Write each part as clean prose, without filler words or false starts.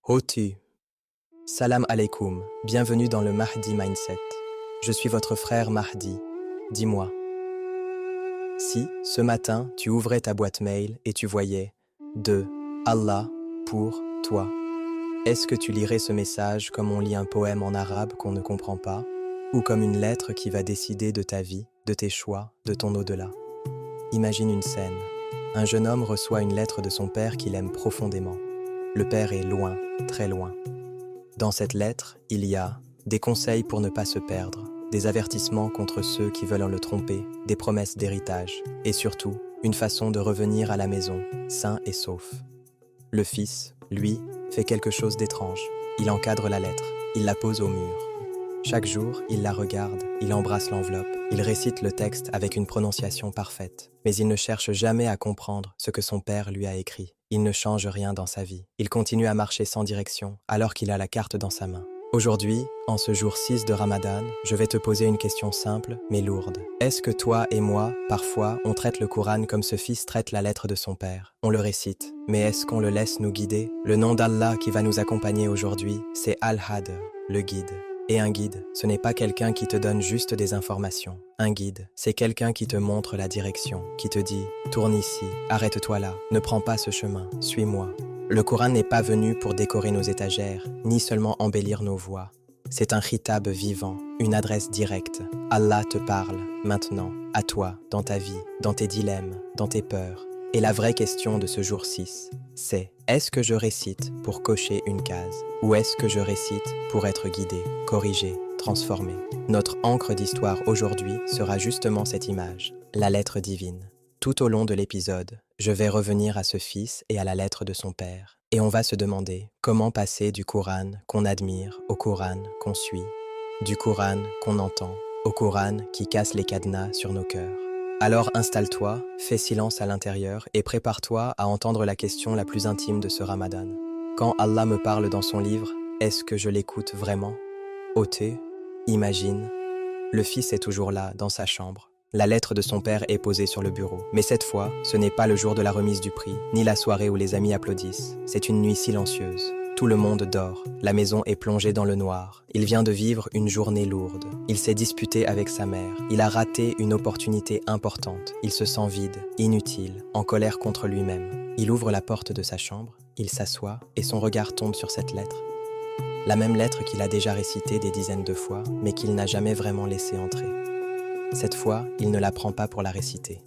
Hotu. Salam alaikum, bienvenue dans le Mahdi Mindset. Je suis votre frère Mahdi. Dis-moi, si, ce matin, tu ouvrais ta boîte mail et tu voyais « de Allah pour toi », est-ce que tu lirais ce message comme on lit un poème en arabe qu'on ne comprend pas, ou comme une lettre qui va décider de ta vie, de tes choix, de ton au-delà? Imagine une scène. Un jeune homme reçoit une lettre de son père qu'il aime profondément. Le père est loin, très loin. Dans cette lettre, il y a des conseils pour ne pas se perdre, des avertissements contre ceux qui veulent le tromper, des promesses d'héritage, et surtout, une façon de revenir à la maison, sain et sauf. Le fils, lui, fait quelque chose d'étrange. Il encadre la lettre, il la pose au mur. Chaque jour, il la regarde, il embrasse l'enveloppe, il récite le texte avec une prononciation parfaite. Mais il ne cherche jamais à comprendre ce que son père lui a écrit. Il ne change rien dans sa vie. Il continue à marcher sans direction, alors qu'il a la carte dans sa main. Aujourd'hui, en ce jour 6 de Ramadan, je vais te poser une question simple, mais lourde. Est-ce que toi et moi, parfois, on traite le Coran comme ce fils traite la lettre de son père? On le récite, mais est-ce qu'on le laisse nous guider? Le nom d'Allah qui va nous accompagner aujourd'hui, c'est Al-Had, le guide. Et un guide, ce n'est pas quelqu'un qui te donne juste des informations. Un guide, c'est quelqu'un qui te montre la direction, qui te dit « Tourne ici, arrête-toi là, ne prends pas ce chemin, suis-moi ». Le Coran n'est pas venu pour décorer nos étagères, ni seulement embellir nos voix. C'est un khitab vivant, une adresse directe. Allah te parle, maintenant, à toi, dans ta vie, dans tes dilemmes, dans tes peurs. Et la vraie question de ce jour 6, c'est « Est-ce que je récite pour cocher une case? Ou est-ce que je récite pour être guidé, corrigé, transformé ?» Notre encre d'histoire aujourd'hui sera justement cette image, la lettre divine. Tout au long de l'épisode, je vais revenir à ce fils et à la lettre de son père. Et on va se demander comment passer du Coran qu'on admire au Coran qu'on suit, du Coran qu'on entend au Coran qui casse les cadenas sur nos cœurs. Alors installe-toi, fais silence à l'intérieur et prépare-toi à entendre la question la plus intime de ce Ramadan. Quand Allah me parle dans son livre, est-ce que je l'écoute vraiment? Ôtez, imagine, le fils est toujours là, dans sa chambre. La lettre de son père est posée sur le bureau. Mais cette fois, ce n'est pas le jour de la remise du prix, ni la soirée où les amis applaudissent. C'est une nuit silencieuse. Tout le monde dort. La maison est plongée dans le noir. Il vient de vivre une journée lourde. Il s'est disputé avec sa mère. Il a raté une opportunité importante. Il se sent vide, inutile, en colère contre lui-même. Il ouvre la porte de sa chambre, il s'assoit et son regard tombe sur cette lettre. La même lettre qu'il a déjà récitée des dizaines de fois, mais qu'il n'a jamais vraiment laissé entrer. Cette fois, il ne la prend pas pour la réciter.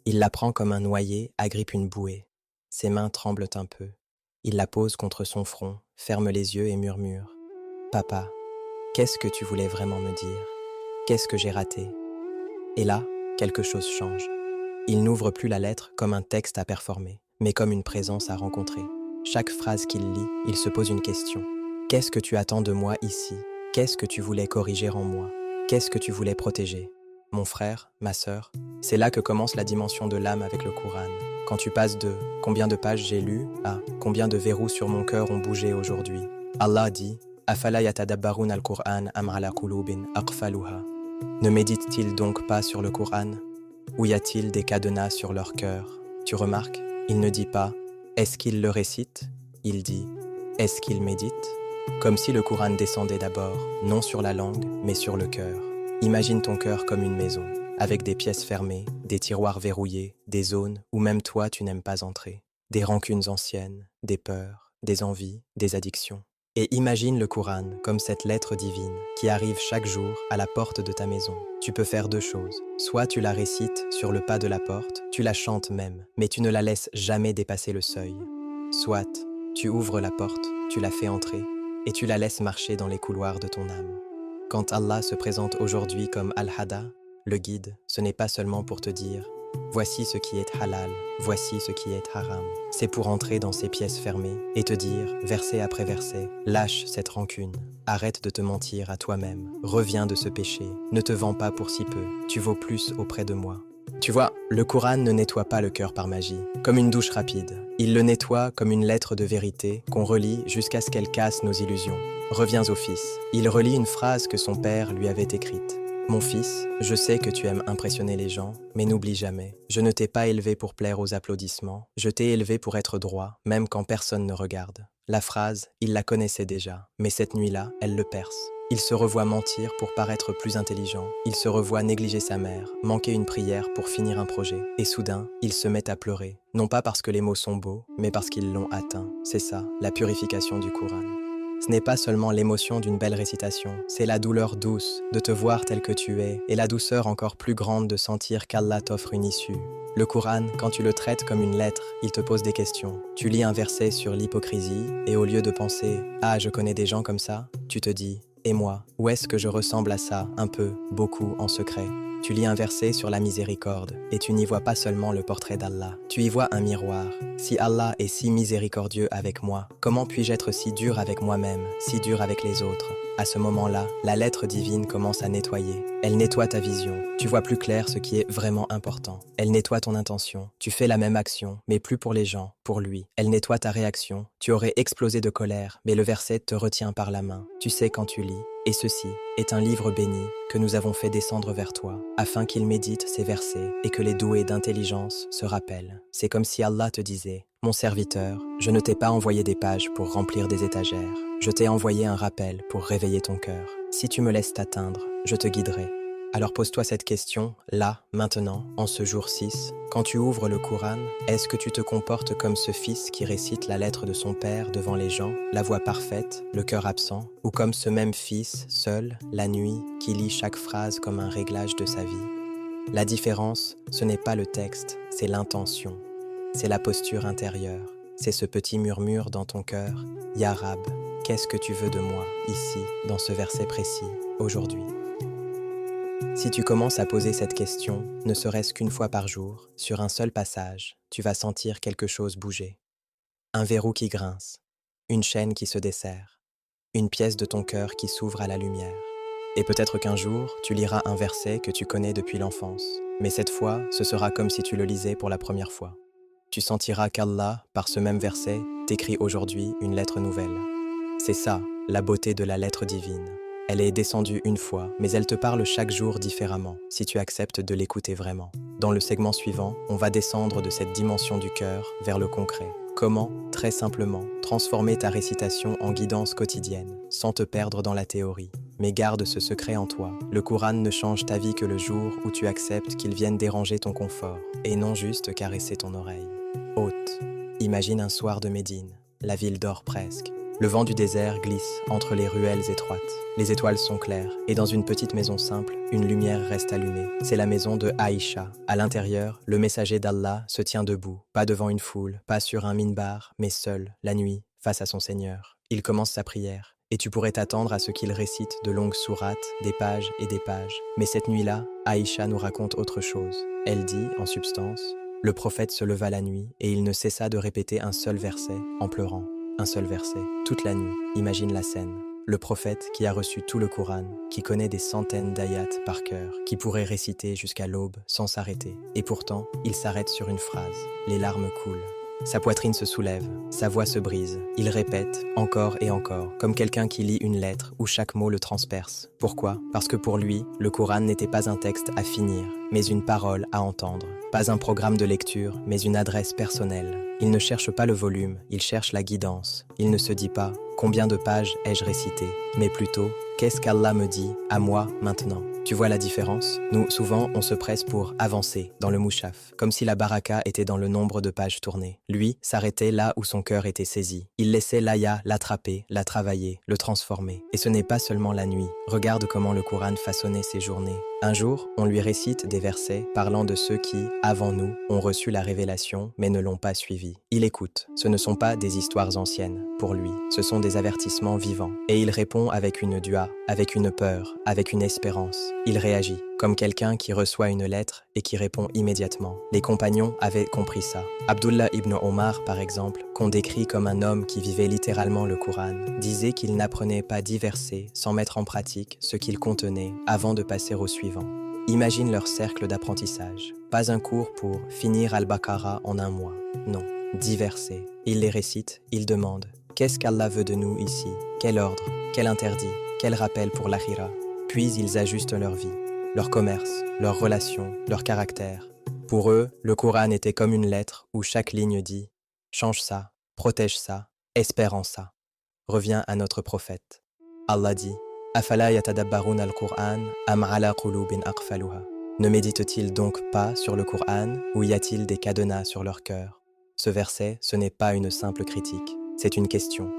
Il la prend comme un noyé agrippe une bouée. Ses mains tremblent un peu. Il la pose contre son front, ferme les yeux et murmure « Papa, qu'est-ce que tu voulais vraiment me dire? Qu'est-ce que j'ai raté ?» Et là, quelque chose change. Il n'ouvre plus la lettre comme un texte à performer, mais comme une présence à rencontrer. Chaque phrase qu'il lit, il se pose une question. Qu'est-ce que tu attends de moi ici? Qu'est-ce que tu voulais corriger en moi? Qu'est-ce que tu voulais protéger? Mon frère, ma sœur, c'est là que commence la dimension de l'âme avec le Coran. Quand tu passes de « combien de pages j'ai lu » à « combien de verrous sur mon cœur ont bougé aujourd'hui ?» Allah dit « Afala yatadabbarun al-Qur'an am ala qulubin aqfaluha » Ne médite-t-il donc pas sur le Coran? Ou y a-t-il des cadenas sur leur cœur? Tu remarques, il ne dit pas « est-ce qu'il le récite ?» Il dit « est-ce qu'il médite ?» Comme si le Coran descendait d'abord, non sur la langue, mais sur le cœur. Imagine ton cœur comme une maison, avec des pièces fermées, des tiroirs verrouillés, des zones où même toi tu n'aimes pas entrer, des rancunes anciennes, des peurs, des envies, des addictions. Et imagine le Coran comme cette lettre divine qui arrive chaque jour à la porte de ta maison. Tu peux faire deux choses. Soit tu la récites sur le pas de la porte, tu la chantes même, mais tu ne la laisses jamais dépasser le seuil. Soit tu ouvres la porte, tu la fais entrer, et tu la laisses marcher dans les couloirs de ton âme. Quand Allah se présente aujourd'hui comme Al-Hada, le guide, ce n'est pas seulement pour te dire « voici ce qui est halal, voici ce qui est haram ». C'est pour entrer dans ces pièces fermées et te dire, verset après verset, « lâche cette rancune, arrête de te mentir à toi-même, reviens de ce péché, ne te vends pas pour si peu, tu vaux plus auprès de moi ». Tu vois, le Coran ne nettoie pas le cœur par magie, comme une douche rapide. Il le nettoie comme une lettre de vérité qu'on relit jusqu'à ce qu'elle casse nos illusions. Reviens au fils. Il relit une phrase que son père lui avait écrite. « Mon fils, je sais que tu aimes impressionner les gens, mais n'oublie jamais, je ne t'ai pas élevé pour plaire aux applaudissements, je t'ai élevé pour être droit, même quand personne ne regarde. La phrase, il la connaissait déjà, mais cette nuit-là, elle le perce. Il se revoit mentir pour paraître plus intelligent. Il se revoit négliger sa mère, manquer une prière pour finir un projet. Et soudain, il se met à pleurer. Non pas parce que les mots sont beaux, mais parce qu'ils l'ont atteint. C'est ça, la purification du Coran. Ce n'est pas seulement l'émotion d'une belle récitation, c'est la douleur douce de te voir tel que tu es et la douceur encore plus grande de sentir qu'Allah t'offre une issue. Le Coran, quand tu le traites comme une lettre, il te pose des questions. Tu lis un verset sur l'hypocrisie et au lieu de penser « Ah, je connais des gens comme ça », tu te dis « Et moi, où est-ce que je ressemble à ça, un peu, beaucoup, en secret ?» Tu lis un verset sur la miséricorde et tu n'y vois pas seulement le portrait d'Allah, tu y vois un miroir. Si Allah est si miséricordieux avec moi, comment puis-je être si dur avec moi-même, si dur avec les autres? À ce moment-là, la lettre divine commence à nettoyer. Elle nettoie ta vision. Tu vois plus clair ce qui est vraiment important. Elle nettoie ton intention. Tu fais la même action, mais plus pour les gens, pour lui. Elle nettoie ta réaction. Tu aurais explosé de colère, mais le verset te retient par la main. Tu sais quand tu lis. Et ceci est un livre béni que nous avons fait descendre vers toi, afin qu'il médite ces versets et que les doués d'intelligence se rappellent. C'est comme si Allah te disait « Mon serviteur, je ne t'ai pas envoyé des pages pour remplir des étagères. Je t'ai envoyé un rappel pour réveiller ton cœur. Si tu me laisses t'atteindre, je te guiderai. » Alors pose-toi cette question, là, maintenant, en ce jour 6. Quand tu ouvres le Coran, est-ce que tu te comportes comme ce fils qui récite la lettre de son père devant les gens, la voix parfaite, le cœur absent, ou comme ce même fils, seul, la nuit, qui lit chaque phrase comme un réglage de sa vie? La différence, ce n'est pas le texte, c'est l'intention. C'est la posture intérieure. C'est ce petit murmure dans ton cœur. « Ya Rab, qu'est-ce que tu veux de moi, ici, dans ce verset précis, aujourd'hui ?» Si tu commences à poser cette question, ne serait-ce qu'une fois par jour, sur un seul passage, tu vas sentir quelque chose bouger. Un verrou qui grince, une chaîne qui se desserre, une pièce de ton cœur qui s'ouvre à la lumière. Et peut-être qu'un jour, tu liras un verset que tu connais depuis l'enfance, mais cette fois, ce sera comme si tu le lisais pour la première fois. Tu sentiras qu'Allah, par ce même verset, t'écrit aujourd'hui une lettre nouvelle. C'est ça, la beauté de la lettre divine. Elle est descendue une fois, mais elle te parle chaque jour différemment, si tu acceptes de l'écouter vraiment. Dans le segment suivant, on va descendre de cette dimension du cœur vers le concret. Comment, très simplement, transformer ta récitation en guidance quotidienne, sans te perdre dans la théorie. Mais garde ce secret en toi. Le Coran ne change ta vie que le jour où tu acceptes qu'il vienne déranger ton confort, et non juste caresser ton oreille. Hôte, imagine un soir de Médine. La ville dort presque. Le vent du désert glisse entre les ruelles étroites. Les étoiles sont claires et dans une petite maison simple, une lumière reste allumée. C'est la maison de Aïcha. À l'intérieur, le messager d'Allah se tient debout, pas devant une foule, pas sur un minbar, mais seul, la nuit, face à son Seigneur. Il commence sa prière et tu pourrais t'attendre à ce qu'il récite de longues sourates, des pages et des pages. Mais cette nuit-là, Aïcha nous raconte autre chose. Elle dit, en substance, « Le prophète se leva la nuit et il ne cessa de répéter un seul verset en pleurant. Un seul verset, toute la nuit, imagine la scène. Le prophète qui a reçu tout le Coran, qui connaît des centaines d'ayats par cœur, qui pourrait réciter jusqu'à l'aube sans s'arrêter. Et pourtant, il s'arrête sur une phrase. Les larmes coulent. Sa poitrine se soulève, sa voix se brise. Il répète, encore et encore, comme quelqu'un qui lit une lettre où chaque mot le transperce. Pourquoi? Parce que pour lui, le Coran n'était pas un texte à finir, mais une parole à entendre. Pas un programme de lecture, mais une adresse personnelle. Il ne cherche pas le volume, il cherche la guidance. Il ne se dit pas « Combien de pages ai-je récité ?» mais plutôt « Qu'est-ce qu'Allah me dit à moi maintenant ?» Tu vois la différence? Nous, souvent, on se presse pour avancer dans le mouchaf, comme si la baraka était dans le nombre de pages tournées. Lui s'arrêtait là où son cœur était saisi. Il laissait l'aya l'attraper, la travailler, le transformer. Et ce n'est pas seulement la nuit. Regarde comment le Coran façonnait ses journées. Un jour, on lui récite des versets parlant de ceux qui, avant nous, ont reçu la révélation mais ne l'ont pas suivi. Il écoute. Ce ne sont pas des histoires anciennes, pour lui. Ce sont des avertissements vivants. Et il répond avec une dua, avec une peur, avec une espérance. Il réagit, comme quelqu'un qui reçoit une lettre et qui répond immédiatement. Les compagnons avaient compris ça. Abdullah ibn Omar, par exemple, qu'on décrit comme un homme qui vivait littéralement le Coran, disait qu'il n'apprenait pas 10 versets sans mettre en pratique ce qu'il contenait avant de passer au suivant. Imagine leur cercle d'apprentissage. Pas un cours pour finir Al-Baqarah en un mois. Non, 10 versets. Ils les récitent, ils demandent « Qu'est-ce qu'Allah veut de nous ici? Quel ordre? Quel interdit? Quel rappel pour l'akhira ?» Puis ils ajustent leur vie, leur commerce, leurs relations, leur caractère. Pour eux, le Coran était comme une lettre où chaque ligne dit « Change ça, protège ça, Espère en ça. Reviens à notre prophète. Allah dit, Afala yatadabbarun al-Qur'an am ala qulubin aqfaluha. Ne médite-t-il donc pas sur le Qur'an ou y a-t-il des cadenas sur leur cœur? Ce verset, ce n'est pas une simple critique, c'est une question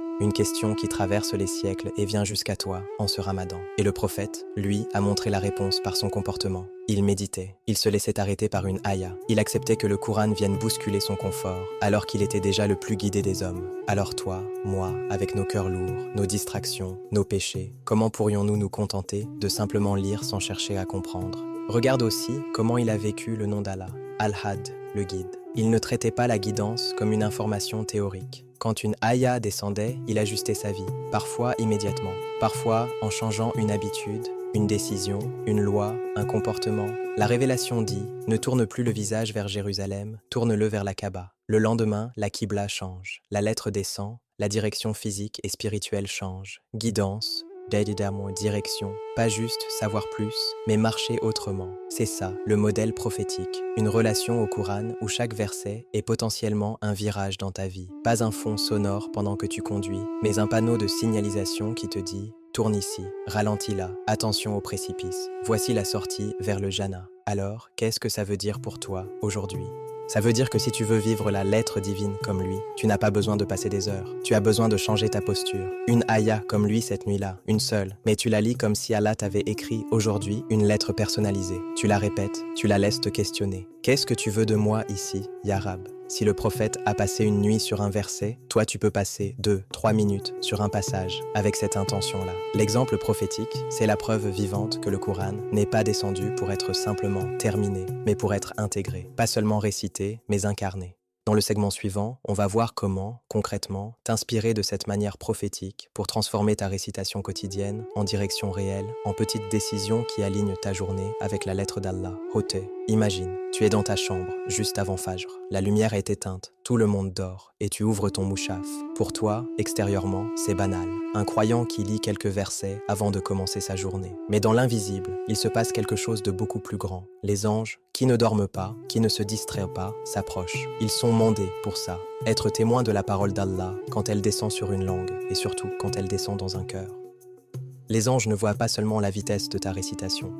qui traverse les siècles et vient jusqu'à toi en ce ramadan. Et le prophète, lui, a montré la réponse par son comportement. Il méditait, il se laissait arrêter par une aya, il acceptait que le Coran vienne bousculer son confort, alors qu'il était déjà le plus guidé des hommes. Alors toi, moi, avec nos cœurs lourds, nos distractions, nos péchés, comment pourrions-nous nous contenter de simplement lire sans chercher à comprendre? Regarde aussi comment il a vécu le nom d'Allah, Al-Had, le guide. Il ne traitait pas la guidance comme une information théorique. Quand une aya descendait, il ajustait sa vie, parfois immédiatement, parfois en changeant une habitude, une décision, une loi, un comportement. La révélation dit « Ne tourne plus le visage vers Jérusalem, tourne-le vers la Kaaba ». Le lendemain, la Qibla change, la lettre descend, la direction physique et spirituelle change. Guidance, direction, pas juste savoir plus, mais marcher autrement. C'est ça, le modèle prophétique, une relation au Coran où chaque verset est potentiellement un virage dans ta vie. Pas un fond sonore pendant que tu conduis, mais un panneau de signalisation qui te dit « Tourne ici, ralentis là, attention au précipice, voici la sortie vers le Jannah ». Alors, qu'est-ce que ça veut dire pour toi aujourd'hui ? Ça veut dire que si tu veux vivre la lettre divine comme lui, tu n'as pas besoin de passer des heures. Tu as besoin de changer ta posture. Une aya comme lui cette nuit-là, une seule. Mais tu la lis comme si Allah t'avait écrit aujourd'hui une lettre personnalisée. Tu la répètes, tu la laisses te questionner. Qu'est-ce que tu veux de moi ici, Ya Rab ? Si le prophète a passé une nuit sur un verset, toi tu peux passer 2-3 minutes sur un passage avec cette intention-là. L'exemple prophétique, c'est la preuve vivante que le Coran n'est pas descendu pour être simplement terminé, mais pour être intégré, pas seulement récité, mais incarné. Dans le segment suivant, on va voir comment, concrètement, t'inspirer de cette manière prophétique pour transformer ta récitation quotidienne en direction réelle, en petites décisions qui alignent ta journée avec la lettre d'Allah. Hoté, imagine, tu es dans ta chambre, juste avant Fajr. La lumière est éteinte, tout le monde dort, et tu ouvres ton mouchaf. Pour toi, extérieurement, c'est banal. Un croyant qui lit quelques versets avant de commencer sa journée. Mais dans l'invisible, il se passe quelque chose de beaucoup plus grand. Les anges, qui ne dorment pas, qui ne se distraient pas, s'approchent. Ils sont mandés pour ça. Être témoin de la parole d'Allah quand elle descend sur une langue, et surtout quand elle descend dans un cœur. Les anges ne voient pas seulement la vitesse de ta récitation.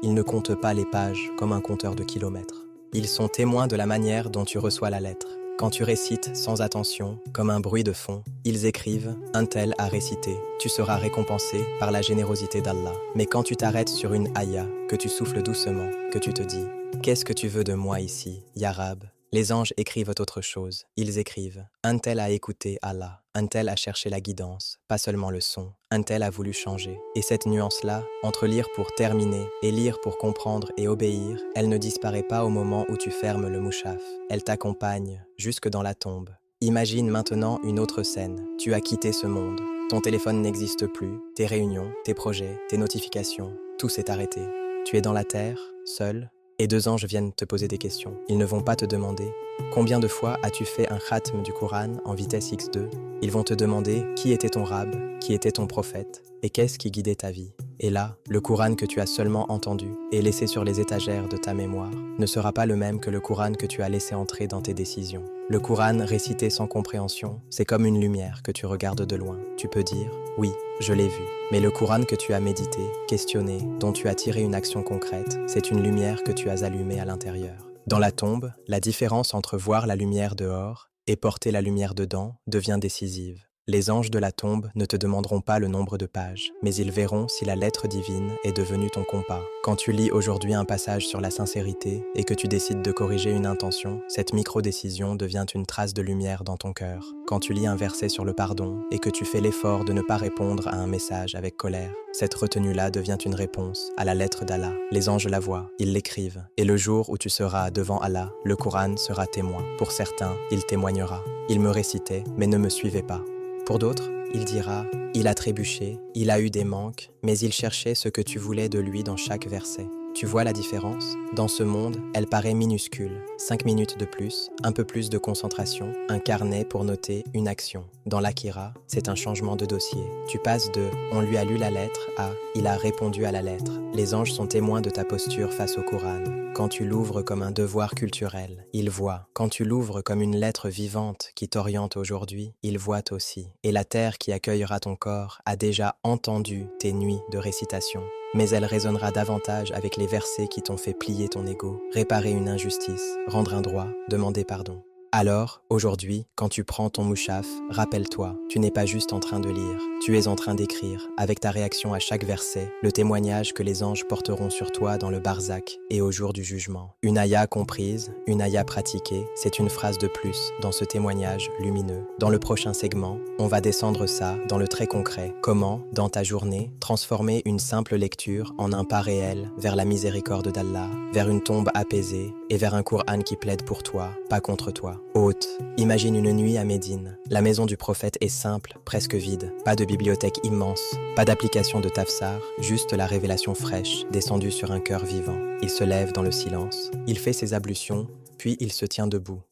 Ils ne comptent pas les pages comme un compteur de kilomètres. Ils sont témoins de la manière dont tu reçois la lettre. Quand tu récites sans attention, comme un bruit de fond, ils écrivent « Un tel a récité ». Tu seras récompensé par la générosité d'Allah. Mais quand tu t'arrêtes sur une aya, que tu souffles doucement, que tu te dis « Qu'est-ce que tu veux de moi ici, Ya Rab ?» Les anges écrivent autre chose. Ils écrivent « Un tel a écouté Allah, un tel a cherché la guidance, pas seulement le son, un tel a voulu changer. » Et cette nuance-là, entre lire pour terminer et lire pour comprendre et obéir, elle ne disparaît pas au moment où tu fermes le mouchaf. Elle t'accompagne jusque dans la tombe. Imagine maintenant une autre scène. Tu as quitté ce monde. Ton téléphone n'existe plus, tes réunions, tes projets, tes notifications, tout s'est arrêté. Tu es dans la terre, seul, et 2 anges viennent te poser des questions. Ils ne vont pas te demander « Combien de fois as-tu fait un khatm du Coran en vitesse X2 ?» Ils vont te demander « Qui était ton rab ? Qui était ton prophète ? Et qu'est-ce qui guidait ta vie ?» Et là, le Coran que tu as seulement entendu et laissé sur les étagères de ta mémoire ne sera pas le même que le Coran que tu as laissé entrer dans tes décisions. Le Coran récité sans compréhension, c'est comme une lumière que tu regardes de loin. Tu peux dire « Oui, je l'ai vu ». Mais le Coran que tu as médité, questionné, dont tu as tiré une action concrète, c'est une lumière que tu as allumée à l'intérieur. Dans la tombe, la différence entre voir la lumière dehors et porter la lumière dedans devient décisive. Les anges de la tombe ne te demanderont pas le nombre de pages, mais ils verront si la lettre divine est devenue ton compas. Quand tu lis aujourd'hui un passage sur la sincérité et que tu décides de corriger une intention, cette micro-décision devient une trace de lumière dans ton cœur. Quand tu lis un verset sur le pardon et que tu fais l'effort de ne pas répondre à un message avec colère, cette retenue-là devient une réponse à la lettre d'Allah. Les anges la voient, ils l'écrivent, et le jour où tu seras devant Allah, le Coran sera témoin. Pour certains, il témoignera. Il me récitait, mais ne me suivait pas. Pour d'autres, il dira « Il a trébuché, il a eu des manques, mais il cherchait ce que tu voulais de lui dans chaque verset. » Tu vois la différence? Dans ce monde, elle paraît minuscule. 5 minutes de plus, un peu plus de concentration, un carnet pour noter une action. Dans l'Akira, c'est un changement de dossier. Tu passes de « on lui a lu la lettre » à « il a répondu à la lettre ». Les anges sont témoins de ta posture face au Coran. Quand tu l'ouvres comme un devoir culturel, ils voient. Quand tu l'ouvres comme une lettre vivante qui t'oriente aujourd'hui, ils voient aussi. Et la terre qui accueillera ton corps a déjà entendu tes nuits de récitation. Mais elle résonnera davantage avec les versets qui t'ont fait plier ton ego, réparer une injustice, rendre un droit, demander pardon. Alors, aujourd'hui, quand tu prends ton mouchaf, rappelle-toi, tu n'es pas juste en train de lire, tu es en train d'écrire, avec ta réaction à chaque verset, le témoignage que les anges porteront sur toi dans le barzak et au jour du jugement. Une aya comprise, une aya pratiquée, c'est une phrase de plus dans ce témoignage lumineux. Dans le prochain segment, on va descendre ça dans le très concret. Comment, dans ta journée, transformer une simple lecture en un pas réel vers la miséricorde d'Allah, vers une tombe apaisée et vers un Coran qui plaide pour toi, pas contre toi. Hôte, imagine une nuit à Médine. La maison du prophète est simple, presque vide. Pas de bibliothèque immense, pas d'application de tafsar, juste la révélation fraîche descendue sur un cœur vivant. Il se lève dans le silence, il fait ses ablutions, puis il se tient debout.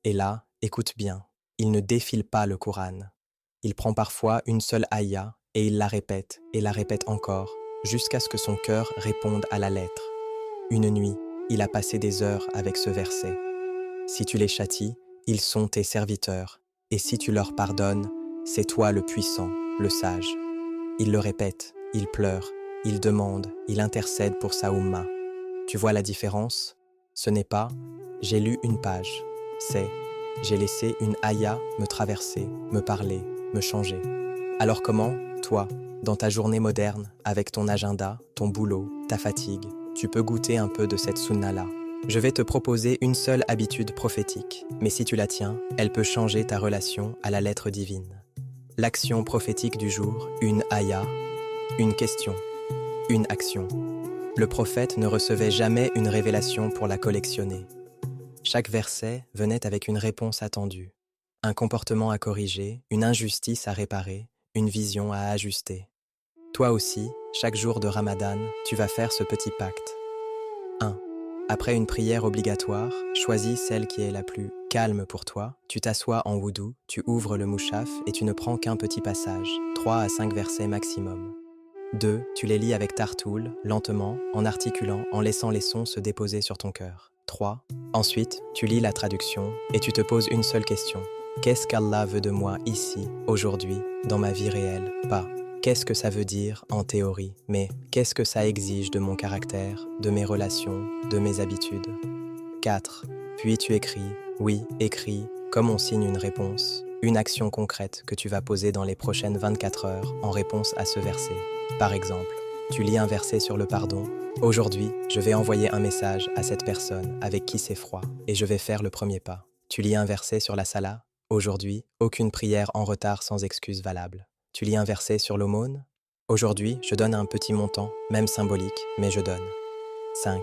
Et là, écoute bien, il ne défile pas le Coran. Il prend parfois une seule aya et il la répète encore, jusqu'à ce que son cœur réponde à la lettre. Une nuit, il a passé des heures avec ce verset. Si tu les châties, ils sont tes serviteurs, et si tu leur pardonnes, c'est toi le puissant, le sage. Il le répète, il pleure, il demande, il intercède pour sa Oumma. Tu vois la différence? Ce n'est pas « j'ai lu une page », c'est « j'ai laissé une aya me traverser, me parler, me changer ». Alors comment, toi, dans ta journée moderne, avec ton agenda, ton boulot, ta fatigue, tu peux goûter un peu de cette sunna-là? Je vais te proposer une seule habitude prophétique, mais si tu la tiens, elle peut changer ta relation à la lettre divine. L'action prophétique du jour, une aya, une question, une action. Le prophète ne recevait jamais une révélation pour la collectionner. Chaque verset venait avec une réponse attendue, un comportement à corriger, une injustice à réparer, une vision à ajuster. Toi aussi, chaque jour de Ramadan, tu vas faire ce petit pacte. 1. Après une prière obligatoire, choisis celle qui est la plus calme pour toi. Tu t'assois en wudu, tu ouvres le mouchaf et tu ne prends qu'un petit passage, 3 à 5 versets maximum. 2. Tu les lis avec tartoul, lentement, en articulant, en laissant les sons se déposer sur ton cœur. 3. Ensuite, tu lis la traduction et tu te poses une seule question. Qu'est-ce qu'Allah veut de moi ici, aujourd'hui, dans ma vie réelle? Pas qu'est-ce que ça veut dire en théorie, mais qu'est-ce que ça exige de mon caractère, de mes relations, de mes habitudes? 4. Puis tu écris, oui, écris, comme on signe une réponse, une action concrète que tu vas poser dans les prochaines 24 heures en réponse à ce verset. Par exemple, tu lis un verset sur le pardon. Aujourd'hui, je vais envoyer un message à cette personne avec qui c'est froid et je vais faire le premier pas. Tu lis un verset sur la salat. Aujourd'hui, aucune prière en retard sans excuse valable. Tu lis un verset sur l'aumône. Aujourd'hui, je donne un petit montant, même symbolique, mais je donne. 5.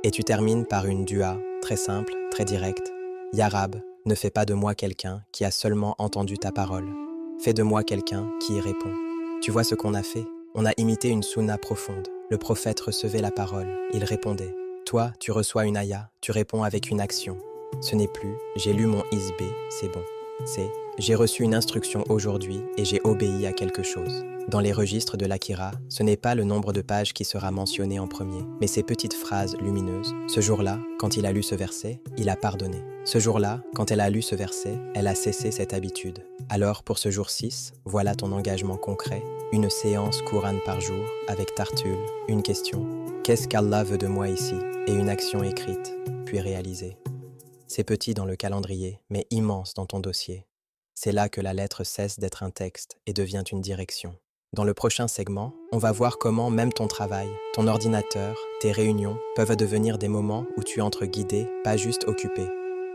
Et tu termines par une dua, très simple, très directe. Ya Rab, ne fais pas de moi quelqu'un qui a seulement entendu ta parole. Fais de moi quelqu'un qui y répond. Tu vois ce qu'on a fait? On a imité une sunna profonde. Le prophète recevait la parole, il répondait. Toi, tu reçois une aya, tu réponds avec une action. Ce n'est plus « j'ai lu mon isbé, c'est bon ». C'est « j'ai reçu une instruction aujourd'hui et j'ai obéi à quelque chose ». Dans les registres de l'Akira, ce n'est pas le nombre de pages qui sera mentionné en premier, mais ces petites phrases lumineuses. Ce jour-là, quand il a lu ce verset, il a pardonné. Ce jour-là, quand elle a lu ce verset, elle a cessé cette habitude. Alors, pour ce jour 6, voilà ton engagement concret. Une séance Coran par jour, avec tartul, une question. Qu'est-ce qu'Allah veut de moi ici? Et une action écrite, puis réalisée. C'est petit dans le calendrier, mais immense dans ton dossier. C'est là que la lettre cesse d'être un texte et devient une direction. Dans le prochain segment, on va voir comment même ton travail, ton ordinateur, tes réunions peuvent devenir des moments où tu entres guidé, pas juste occupé.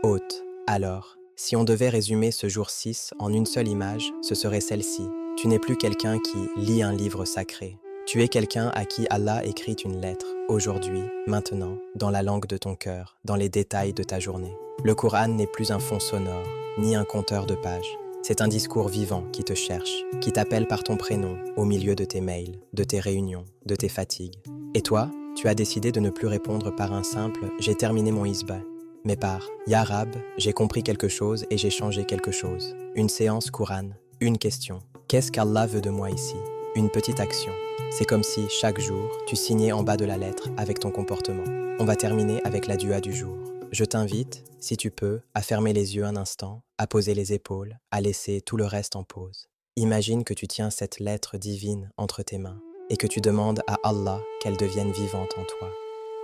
Hôte. Alors, si on devait résumer ce jour 6 en une seule image, ce serait celle-ci. Tu n'es plus quelqu'un qui lit un livre sacré. Tu es quelqu'un à qui Allah écrit une lettre, aujourd'hui, maintenant, dans la langue de ton cœur, dans les détails de ta journée. Le Coran n'est plus un fond sonore, ni un compteur de pages. C'est un discours vivant qui te cherche, qui t'appelle par ton prénom, au milieu de tes mails, de tes réunions, de tes fatigues. Et toi, tu as décidé de ne plus répondre par un simple « j'ai terminé mon isba », mais par « Ya Rab, j'ai compris quelque chose et j'ai changé quelque chose ». Une séance Coran, une question. Qu'est-ce qu'Allah veut de moi ici? Une petite action. C'est comme si, chaque jour, tu signais en bas de la lettre avec ton comportement. On va terminer avec la dua du jour. Je t'invite, si tu peux, à fermer les yeux un instant, à poser les épaules, à laisser tout le reste en pause. Imagine que tu tiens cette lettre divine entre tes mains et que tu demandes à Allah qu'elle devienne vivante en toi.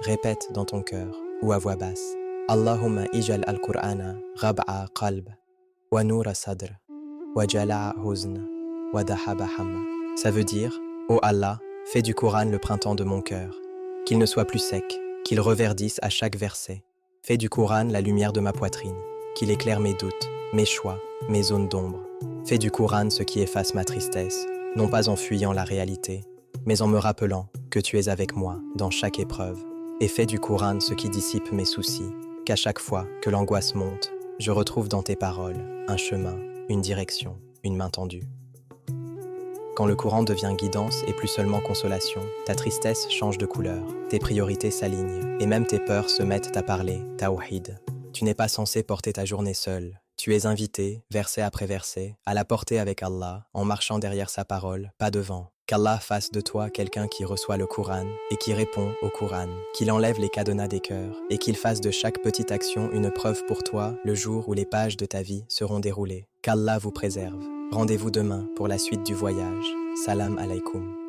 Répète dans ton cœur ou à voix basse. Allahumma ijal al-Qur'ana rab'a qalb wa noura sadr wa jala'a huzn wa dahaba hamma. Ça veut dire, ô Allah, fais du Coran le printemps de mon cœur, qu'il ne soit plus sec, qu'il reverdisse à chaque verset. Fais du Coran la lumière de ma poitrine, qu'il éclaire mes doutes, mes choix, mes zones d'ombre. Fais du Coran ce qui efface ma tristesse, non pas en fuyant la réalité, mais en me rappelant que tu es avec moi dans chaque épreuve. Et fais du Coran ce qui dissipe mes soucis, qu'à chaque fois que l'angoisse monte, je retrouve dans tes paroles un chemin, une direction, une main tendue. Quand le Coran devient guidance et plus seulement consolation, ta tristesse change de couleur, tes priorités s'alignent, et même tes peurs se mettent à parler, tawhid. Tu n'es pas censé porter ta journée seule. Tu es invité, verset après verset, à la porter avec Allah, en marchant derrière sa parole, pas devant. Qu'Allah fasse de toi quelqu'un qui reçoit le Coran et qui répond au Coran, qu'il enlève les cadenas des cœurs et qu'il fasse de chaque petite action une preuve pour toi le jour où les pages de ta vie seront déroulées. Qu'Allah vous préserve. Rendez-vous demain pour la suite du voyage. Salam alaikum.